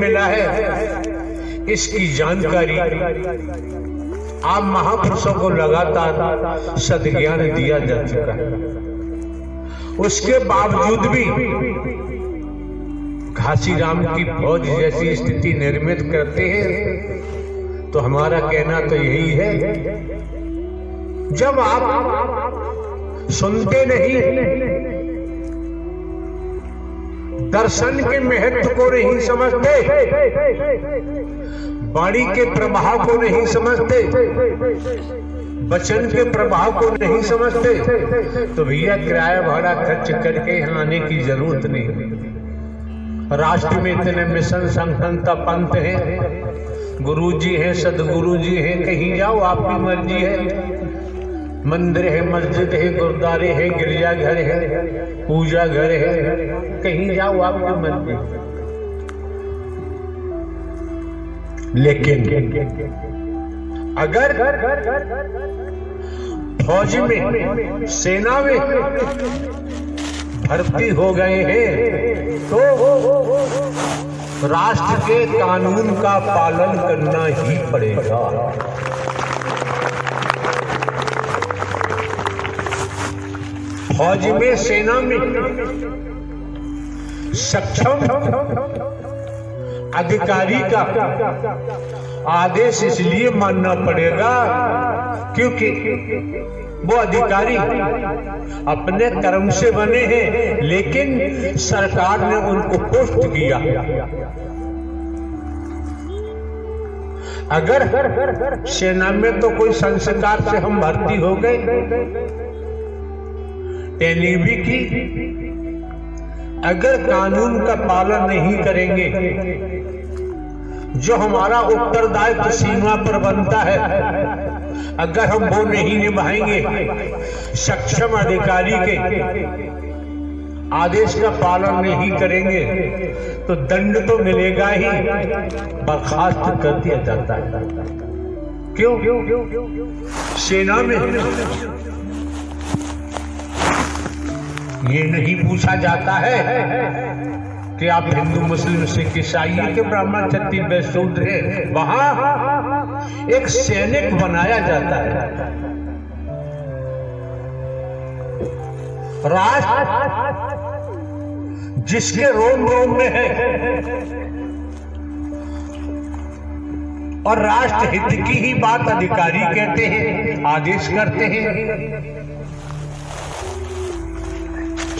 मिला है, इसकी जानकारी आप महापुरुषों को लगातार सद्ज्ञान दिया जा चुका है। उसके बावजूद भी घासीराम की फौज जैसी स्थिति निर्मित करते हैं, तो हमारा कहना तो यही है, जब आप सुनते नहीं, दर्शन के महत्व को नहीं समझते, वाणी के प्रभाव को नहीं समझते, वचन के प्रभाव को नहीं समझते, तो भैया किराया भाड़ा खर्च करके यहाँ आने की जरूरत नहीं। राष्ट्र में इतने मिशन संगठनता पंथ हैं, गुरुजी हैं, सदगुरुजी हैं, कहीं जाओ आपकी मर्जी है। मंदिर है, मस्जिद है, गुरुद्वारे है, गिरजाघर है, पूजा घर है, कहीं जाओ आपकी मर्जी। लेकिन अगर फौज में, सेना में भर्ती हो गए हैं, तो राष्ट्र के कानून का पालन करना ही पड़ेगा। फौज में, सेना में सक्षम अधिकारी का आदेश इसलिए मानना पड़ेगा क्योंकि वो अधिकारी अपने कर्म से बने हैं, लेकिन सरकार ने उनको पोस्ट किया। अगर सेना में तो कोई संस्कार से हम भर्ती हो गए, ट्रेनिंग भी की, अगर कानून का पालन नहीं करेंगे, जो हमारा उत्तरदायित्व सीमा पर बनता है, अगर हम वो नहीं निभाएंगे, सक्षम अधिकारी के आदेश का पालन नहीं करेंगे, तो दंड तो मिलेगा ही, बर्खास्त कर दिया जाता है। क्यों? सेना में ये नहीं पूछा जाता है कि आप हिंदू, मुस्लिम, सिख, ईसाई के ब्राह्मण, क्षत्रिय, वैश्य, शूद्र हैं। वहां एक सैनिक बनाया जाता है। राष्ट्र जिसके रोम रोम में है और राष्ट्र हित की ही बात अधिकारी कहते हैं, आदेश करते हैं।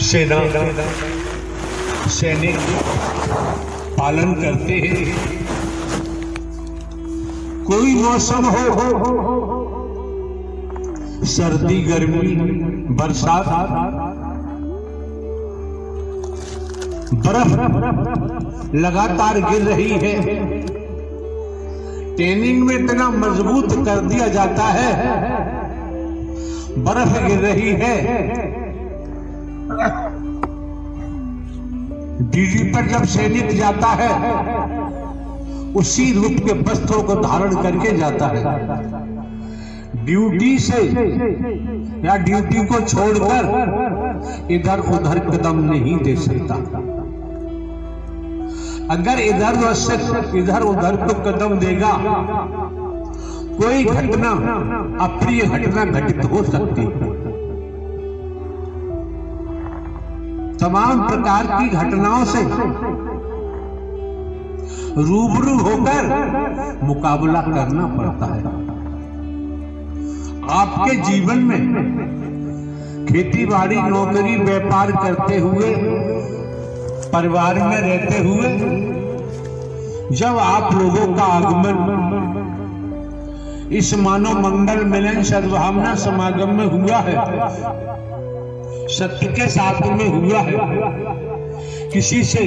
सेना, सैनिक पालन करते हैं। कोई मौसम हो, सर्दी, गर्मी, बरसात, बर्फ लगातार गिर रही है, ट्रेनिंग में इतना मजबूत कर दिया जाता है, बर्फ गिर रही है, ड्यूटी पर जब सैनिक जाता है, उसी रूप के वस्त्रों को धारण करके जाता है। ड्यूटी से या ड्यूटी को छोड़कर इधर उधर कदम नहीं दे सकता। अगर इधर उधर तो कदम देगा, कोई घटना, अप्रिय घटना घटित हो सकती है। तमाम प्रकार की घटनाओं से रूबरू होकर मुकाबला करना पड़ता है। आपके जीवन में खेती बाड़ी, नौकरी, व्यापार करते हुए, परिवार में रहते हुए, जब आप लोगों का आगमन इस मानव मंगल मिलन सद्भावना समागम में हुआ है, सत्य के साथ में हुआ है, किसी से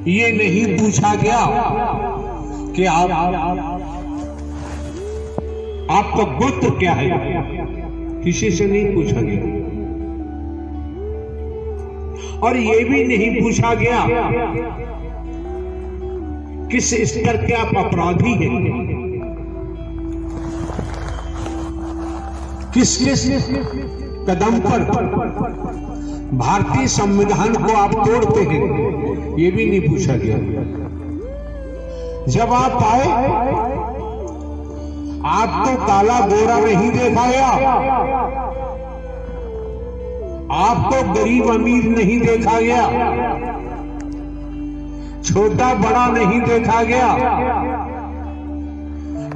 ये नहीं पूछा गया कि आपका गोत्र क्या है, किसी से नहीं पूछा गया। और ये भी नहीं पूछा गया किस स्तर के आप अपराधी हैं, किस कदम पर भारतीय संविधान को आप तोड़ते हैं, ये भी नहीं पूछा गया। जब आप आए आपको काला गोरा नहीं देखा गया, आपको गरीब अमीर नहीं देखा गया, छोटा बड़ा नहीं देखा गया।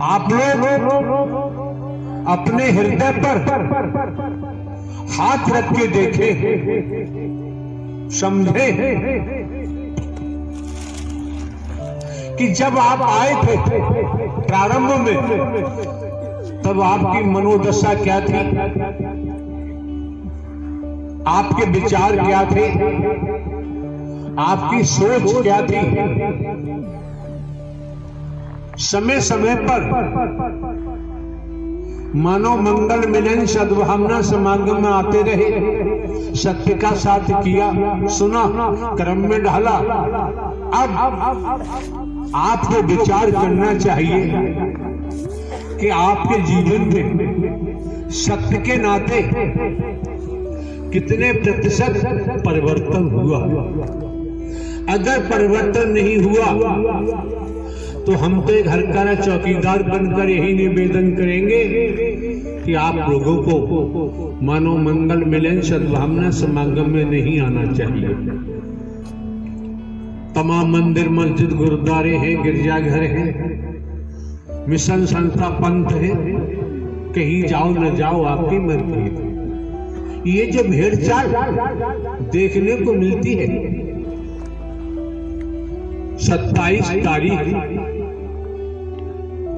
आप लोग अपने हृदय पर हाथ रख के देखे, समझे कि जब आप आए थे प्रारंभ में, तब आपकी मनोदशा क्या थी, आपके विचार क्या थे, आपकी सोच क्या थी। समय समय पर मानव मंगल मिलन सद्भावना समागम में आते रहे, सत्य का साथ किया, सुना, कर्म में ढाला। अब आपको विचार करना चाहिए कि आपके जीवन में सत्य के नाते कितने प्रतिशत परिवर्तन हुआ। अगर परिवर्तन नहीं हुआ तो हम तो एक हरकारा चौकीदार बनकर यही निवेदन करेंगे कि आप लोगों को मानव मंगल मिलन सद्भावना समागम में नहीं आना चाहिए। तमाम मंदिर मस्जिद गुरुद्वारे हैं, गिरजाघर हैं, मिशन संस्था पंथ है, कहीं जाओ न जाओ आपकी मर्जी है। ये जो भेड़ चाल देखने को मिलती है, 27 तारीख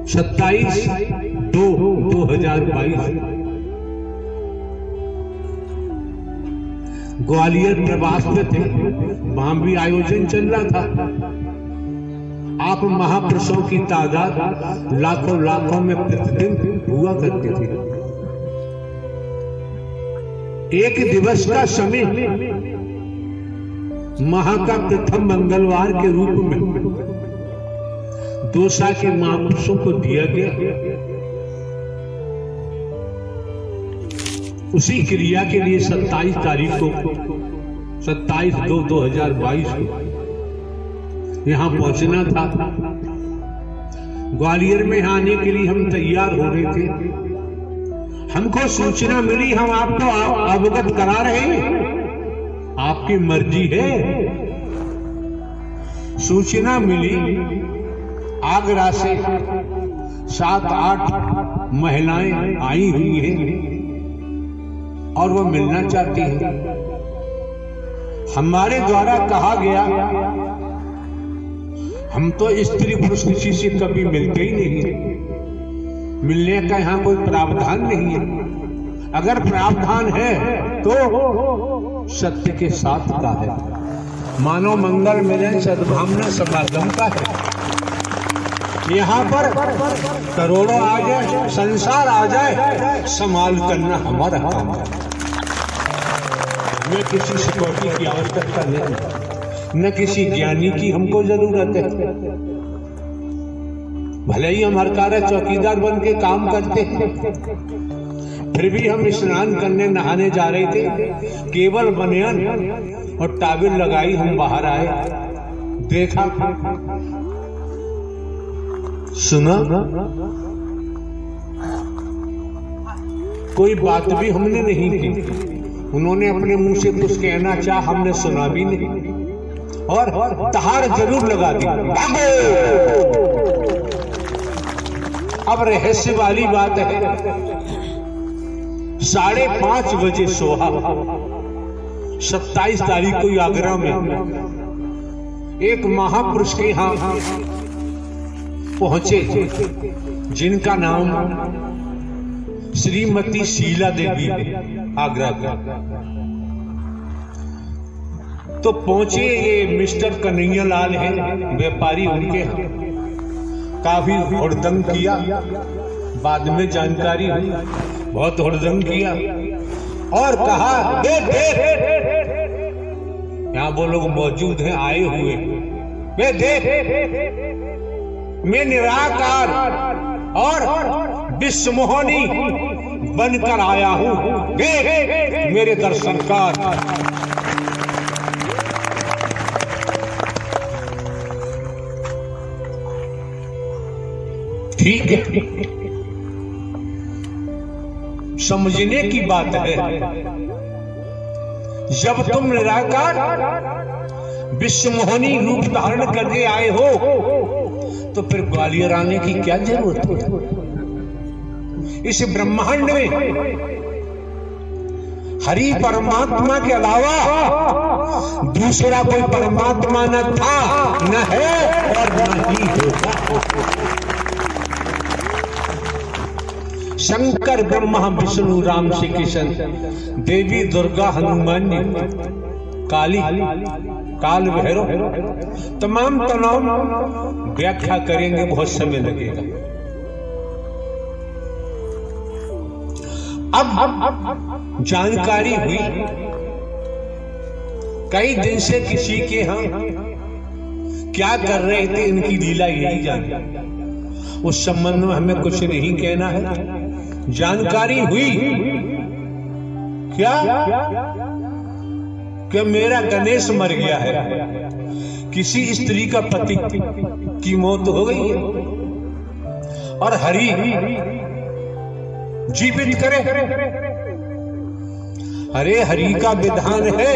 27/2/2022 ग्वालियर प्रवास में थे, वहां भी आयोजन चल रहा था। आप महापुरुषों की तादाद लाखों लाखों में प्रतिदिन हुआ करती थी। एक दिवस का समय माह का प्रथम मंगलवार के रूप में दोसा के महापुरुषों को दिया गया। उसी क्रिया के लिए 27 तारीख को 27/2/2022 को यहां पहुंचना था। ग्वालियर में आने के लिए हम तैयार हो रहे थे। हमको सूचना मिली, हम आपको अवगत करा रहे हैं, आपकी मर्जी है। सूचना मिली आगरा से 7-8 महिलाएं आई हुई हैं और वो मिलना चाहती हैं। हमारे द्वारा कहा गया, हम तो स्त्री पुरुष किसी से कभी मिलते ही नहीं, मिलने का यहाँ कोई प्रावधान नहीं है। अगर प्रावधान है तो सत्य के साथ का है, मानव मंगल मिलन सद्भावना समागम का है। यहाँ पर करोड़ों आ जाए, संसार आ जाए, संभाल करना हमारा काम है। हमें किसी सिक्योरिटी की आवश्यकता नहीं, न किसी ज्ञानी की हमको जरूरत है। भले ही हम हरकारा चौकीदार बन के काम करते हैं, फिर भी हम स्नान करने नहाने जा रहे थे, केवल बनियान और टाविल लगाई हम बाहर आए, देखा, सुना, कोई बात भी हमने नहीं की। उन्होंने अपने मुंह से कुछ कहना चाहा, हमने सुना भी नहीं और तहार जरूर लगा दी। अब रहस्य वाली बात है, 5:30 बजे सोहा 27 तारीख को आगरा में एक महापुरुष के यहां पहुंचे, जिनका नाम श्रीमती शीला देवी है, आगरा का। तो पहुंचे, ये मिस्टर कन्हैया लाल है, व्यापारी, उनके यहाँ काफी हुड़दंग किया। बाद में जानकारी हुई बहुत हुड़दंग किया और कहा, यहाँ वो लोग मौजूद हैं, आए हुए, वे देख, मैं निराकार और विश्वमोहनी बनकर आया हूं, देख मेरे दर्शन कर। ठीक है, समझने की बात है। जब तुम निराकार विश्वमोहनी रूप धारण करके आए हो तो फिर ग्वालियर आने की क्या जरूरत है? इस ब्रह्मांड में हरि परमात्मा के अलावा दूसरा कोई परमात्मा न था, न है और न ही होगा। शंकर, ब्रह्मा, विष्णु, राम, श्री कृष्ण, देवी दुर्गा, हनुमान जी, काली, काल भैरव, तमाम व्याख्या करेंगे, बहुत समय लगेगा। अब जानकारी हुई, कई दिन से किसी के यहाँ क्या कर रहे थे इनकी लीला यही जान, उस संबंध में हमें कुछ नहीं कहना है। जानकारी हुई क्या कि मेरा गणेश मर गया है, किसी स्त्री का पति की मौत हो गई है और हरि जीवित करे। अरे हरि का विधान है,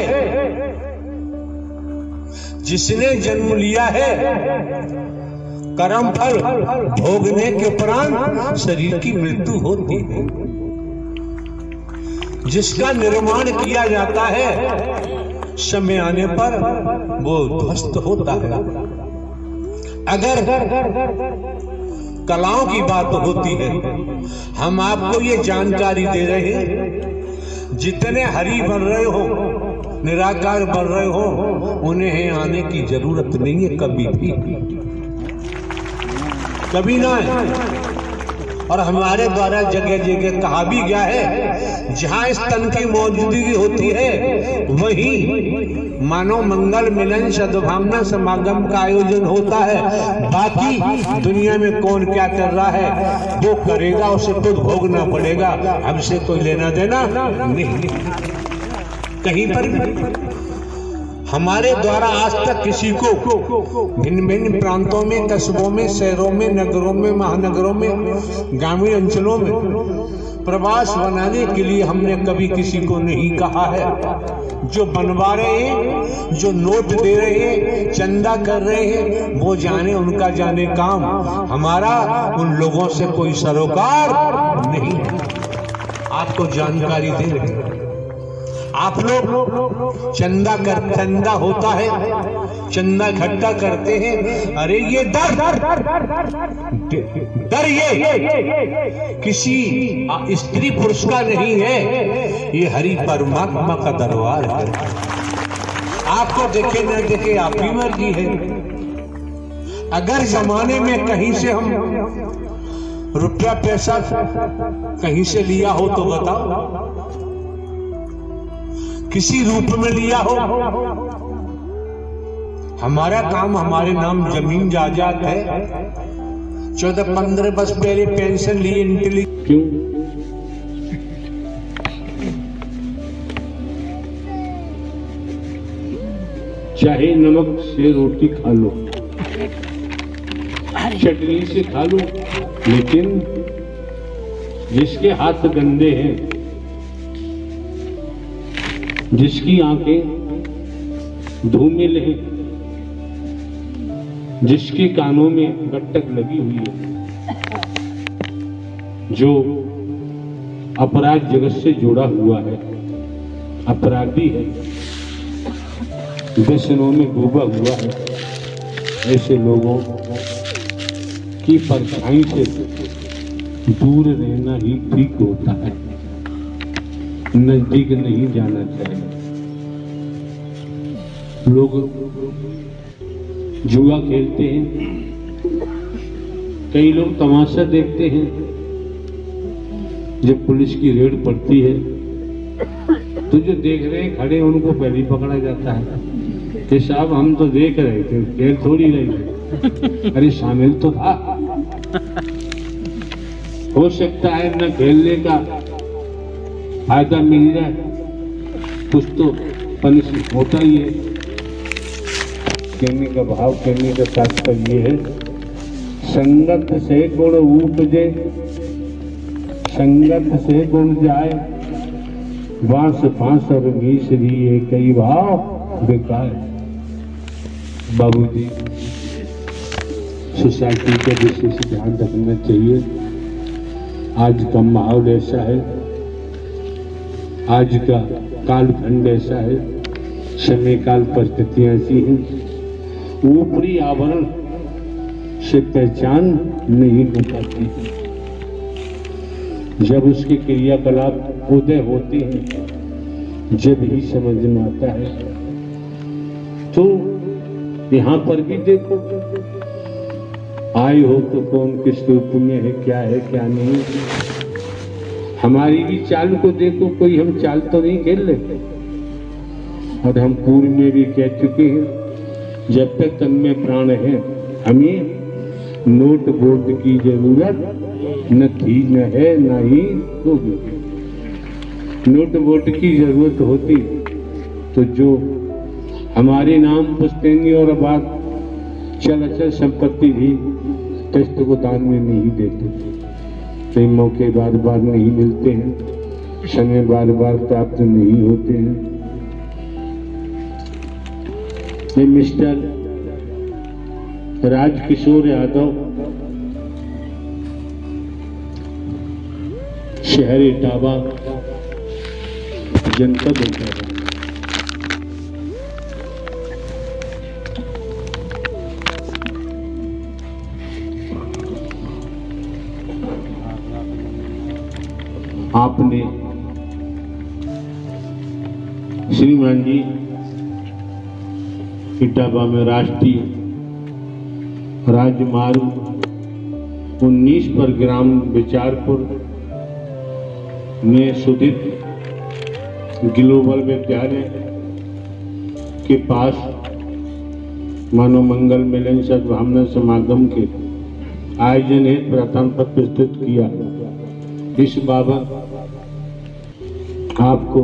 जिसने जन्म लिया है कर्म फल भोगने के उपरांत शरीर की मृत्यु होती है। जिसका निर्माण किया जाता है समय आने पर वो ध्वस्त होता है। अगर कलाओं की बात होती है, हम आपको ये जानकारी दे रहे हैं, जितने हरि बन रहे हो, निराकार बन रहे हो, उन्हें आने की जरूरत नहीं है, कभी भी, कभी ना है। और हमारे द्वारा जगह जगह कहा भी गया है, जहां इस तन की मौजूदगी होती है वहीं मानव मंगल मिलन सद्भावना समागम का आयोजन होता है। बाकी दुनिया में कौन क्या कर रहा है वो करेगा, उसे खुद भोगना पड़ेगा, हमसे कोई लेना देना नहीं। कहीं पर भी हमारे द्वारा आज तक किसी को भिन्न भिन्न प्रांतों में, कस्बों में, शहरों में, नगरों में, महानगरों में, ग्रामीण अंचलों में प्रवास बनाने के लिए हमने कभी किसी को नहीं कहा है। जो बनवा रहे हैं, जो नोट दे रहे हैं, चंदा कर रहे हैं, वो जाने, उनका जाने काम। हमारा उन लोगों से कोई सरोकार नहीं। आपको जानकारी दे रहे हैं, आप लोग चंदा होता है, चंदा इकट्ठा करते हैं। अरे ये डर ये किसी स्त्री पुरुष का नहीं है, ये हरि परमात्मा का दरबार है। आपको देखे न देखे आपकी मर्जी है। अगर जमाने में कहीं से हम रुपया पैसा कहीं से लिया हो तो बताओ, किसी रूप में लिया हो। हमारा काम, हमारे नाम जमीन जायदाद है। 14-15 वर्ष पहले पेंशन लिए इंटेलिजेंस। क्यों? चाहे नमक से रोटी खा लो, चटनी से खा लो, लेकिन जिसके हाथ गंदे हैं, जिसकी आंखें धूमिल हैं, जिसके कानों में गट्टक लगी हुई है, जो अपराध जगत से जुड़ा हुआ है, अपराधी है, व्यसनों में डूबा हुआ है, ऐसे लोगों की परछाई से दूर रहना ही ठीक होता है, नजदीक नहीं जाना चाहिए। लोग जुआ खेलते हैं, कई लोग तमाशा देखते हैं। जब पुलिस की रेड पड़ती है तो जो देख रहे हैं खड़े, उनको पहले ही पकड़ा जाता है कि साहब हम तो देख रहे थे, खेल थोड़ी रही। अरे शामिल तो था। हो सकता है न खेलने का फायदा मिल जाए, कुछ तो पनिशमेंट होता ही है। कहने का भाव, कहने का तात्पर्य ये है, संगत से गुण उपजे, संगत से गुण जाए, बांस फांस और मिश्री ये कई भाव बेकार। बाबूजी, सोसाइटी का विशेष ध्यान रखना चाहिए। आज का माहौल ऐसा है, आज का कालखंड ऐसा है, समय काल परिस्थितियां ऐसी हैं, ऊपरी आवरण से पहचान नहीं हो पाती। जब उसके क्रियाकलाप उदय होते हैं, जब ही समझ में आता है। तो यहाँ पर भी देखो, आए हो तो कौन किस रूप में है, क्या नहीं। हमारी भी चाल को देखो, कोई हम चाल तो नहीं खेल रहे। और हम पूर्व में भी कह चुके हैं, जब तक तन में प्राण है हमें नोट वोट की जरूरत न थी, न है, न ही होगी। नोट वोट की जरूरत होती तो जो हमारे नाम पुश्तैनी और आबाद चल अचल संपत्ति भी ट्रस्ट को दान में नहीं देते थे। कई मौके बार बार नहीं मिलते हैं, समय बार बार प्राप्त नहीं होते हैं। ये मिस्टर राजकिशोर यादव, शहर इटावा, जनपद इटावा। आपने श्रीमान जी इटावा में राष्ट्रीय राजमार्ग 19 पर ग्राम विचारपुर में सुदित ग्लोबल विद्यालय के पास मानव मंगल मिलन सद्भावना समागम के आयोजन हेतु प्रथम पद प्रस्तुत किया। इस बाबत आपको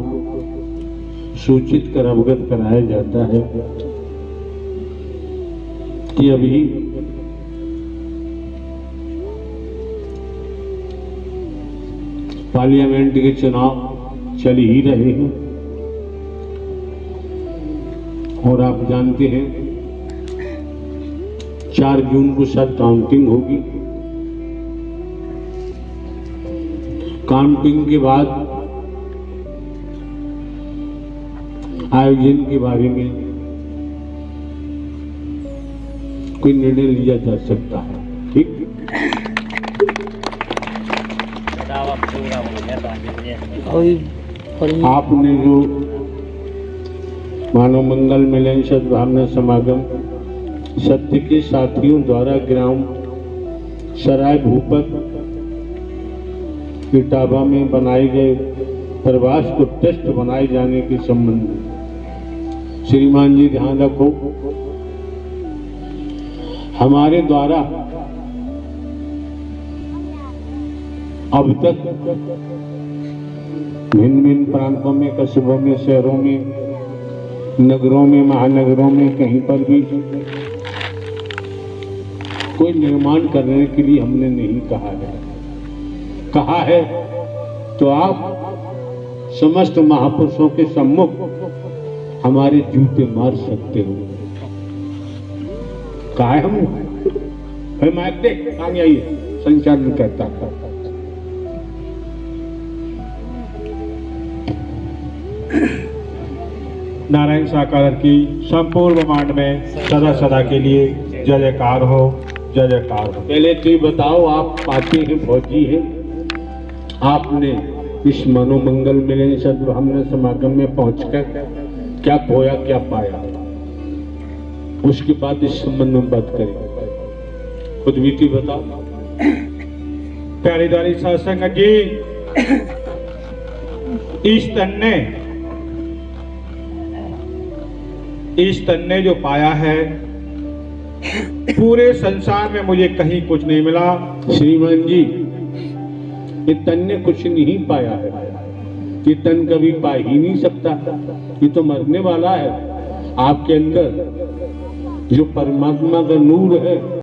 सूचित कर अवगत कराया जाता है कि अभी पार्लियामेंट के चुनाव चल ही रहे हैं और आप जानते हैं 4 जून को शायद काउंटिंग होगी। काउंटिंग के बाद आयोजन के बारे में कोई निर्णय लिया जा सकता है। ठीक, आपने जो मानव मंगल मिलन सद्भावना समागम सत्य के साथियों द्वारा ग्राम सराय भूपत इटावा में बनाए गए प्रवास को ट्रस्ट बनाए जाने के संबंध में श्रीमान जी ध्यान रखो, हमारे द्वारा अब तक भिन्न भिन्न प्रांतों में, कस्बों में, शहरों में, नगरों में, महानगरों में कहीं पर भी कोई निर्माण करने के लिए हमने नहीं कहा है। कहा है तो आप समस्त महापुरुषों के सम्मुख हमारे जूते मार सकते हो। कहा है हमने, माइक दे आगे आइए, संचालन करता था। नारायण साकार की संपूर्ण ब्रह्मांड में सदा सदा के लिए जय जयकार हो, जय जयकार हो। पहले तो ये बताओ, आप पार्टी के फौजी हैं, आपने इस मनोमंगल मिलन सद्भावना समागम में पहुंचकर क्या खोया क्या पाया, उसके बाद इस संबंध में बात करें। खुद बीती बताओ। प्यारीदारी सत्संग जी, इस तन ने जो पाया है पूरे संसार में मुझे कहीं कुछ नहीं मिला। श्रीमान जी, ये तन ने कुछ नहीं पाया है, ये तन कभी पा ही नहीं सकता, ये तो मरने वाला है। आपके अंदर जो परमात्मा का नूर है